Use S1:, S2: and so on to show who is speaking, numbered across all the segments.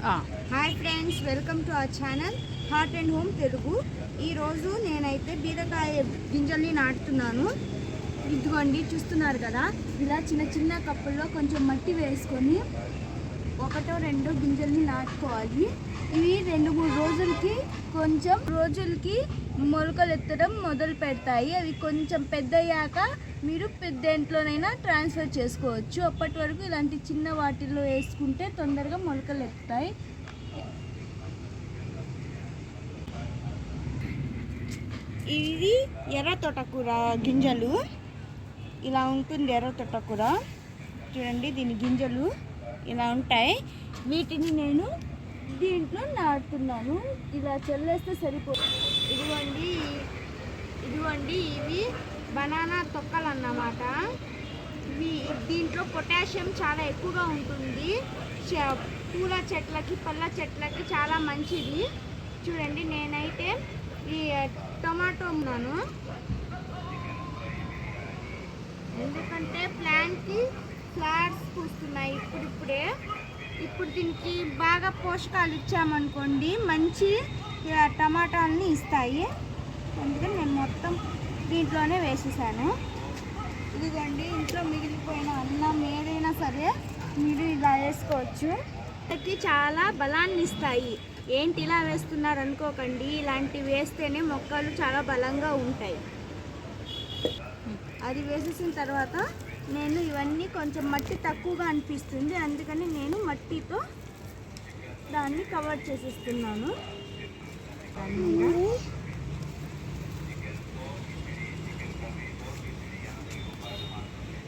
S1: Hi friends, welcome to our channel heart and home Telugu. ఈరోజు నేనైతే బీరకాయ గింజల్ని నాటుతున్నాను. ఇదిగోండి, చూస్తున్నారు కదా, ఇలా చిన్న చిన్న కప్పుల్లో కొంచెం మట్టి వేసుకొని ఒకటో రెండో గింజల్ని నాటుకోవాలి. ఇవి 2-3 రోజులకి మొలకలు ఎత్తడం మొదలు పెడతాయి. అవి కొంచెం పెద్దయ్యాక మీరు దేంట్లోనైనా ట్రాన్స్ఫర్ చేసుకోవచ్చు. అప్పటి వరకు ఇలాంటి చిన్న వాటిల్లో వేసుకుంటే తొందరగా మొలకలు ఎత్తుతాయి. ఇది ఎర్ర తోటకూర గింజలు. ఇలా ఉంటుంది ఎర్ర తోటకూర. చూడండి, దీని గింజలు ఇలా ఉంటాయి. వీటిని నేను దీంట్లో నాటుతున్నాను. ఇలా చల్లేస్తే సరిపోతుంది. ఇదిగోండి, ఇవి బనానా తొక్కలు అన్నమాట. దీంట్లో పొటాషియం చాలా ఎక్కువగా ఉంటుంది. పూల చెట్లకి, పళ్ళ చెట్లకి చాలా మంచిది. చూడండి, నేనైతే ఈ టొమాటో ఉన్నాను, ఎందుకంటే ప్లాంట్కి ఫ్లవర్స్ పూస్తున్నాయి ఇప్పుడిప్పుడే. ఇప్పుడు దీనికి బాగా పోషకాలు ఇచ్చామనుకోండి, మంచి టమాటాలని ఇస్తాయి. అందుకని నేను మొత్తం దీంట్లోనే వేసేసాను. ఇదిగోండి, ఇంట్లో మిగిలిపోయిన అన్నం ఏదైనా సరే మీరు ఇలా వేసుకోవచ్చు. మొక్కకి చాలా బలాన్ని ఇస్తాయి. ఏంటి ఇలా వేస్తున్నారు అనుకోకండి, ఇలాంటివి వేస్తేనే మొక్కలు చాలా బలంగా ఉంటాయి. అది వేసేసిన తర్వాత నేను ఇవన్నీ కొంచెం మట్టి తక్కువగా అనిపిస్తుంది, అందుకని నేను మట్టితో దాన్ని కవర్ చేసేస్తున్నాను.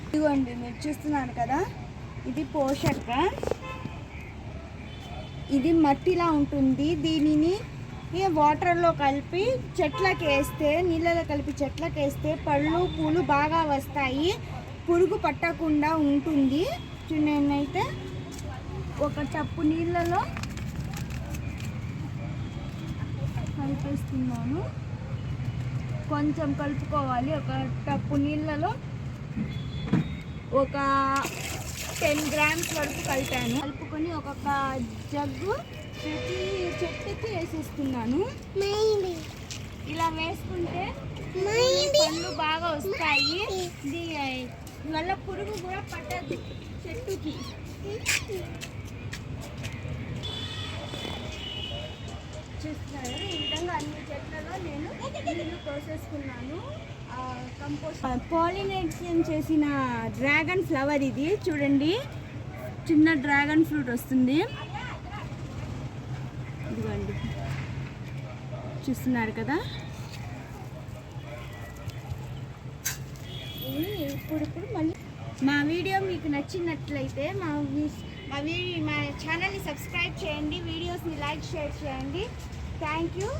S1: ఇదిగోండి, మీరు చూస్తున్నారు కదా, ఇది పోషక. ఇది మట్టిలా ఉంటుంది. దీనిని వాటర్లో కలిపి చెట్లకి వేస్తే, నీళ్ళలో కలిపి చెట్లకి వేస్తే పళ్ళు పూలు బాగా వస్తాయి. పురుగు పట్టకుండా ఉంటుంది. నేనైతే ఒక టప్పు నీళ్ళలో కలిపేస్తున్నాను. కొంచెం కలుపుకోవాలి. ఒక టప్పు నీళ్ళలో ఒక 10 గ్రామ్స్ వరకు కలిపాను. కలుపుకొని ఒక్కొక్క జగ్గు ప్రతి చెట్టుకి వేసేస్తున్నాను. ఇలా వేసుకుంటే పళ్ళు బాగా వస్తాయి. వల్ల పురుగు కూడా పట్టదు చెట్టుకి. చూస్తున్నారు, ఈ విధంగా అన్ని చెట్లలో నేను నీళ్ళు పోసేసుకున్నాను. కంపోస్ట్ పాలినేషన్ చేసిన డ్రాగన్ ఫ్లవర్ ఇది. చూడండి, చిన్న డ్రాగన్ ఫ్రూట్ వస్తుంది. ఇదిగోండి, చూస్తున్నారు కదా. ఇప్పుడు మళ్ళీ మా వీడియో మీకు నచ్చినట్లయితే మా ఛానల్ని సబ్స్క్రైబ్ చేయండి, వీడియోస్ని లైక్ షేర్ చేయండి. Thank you.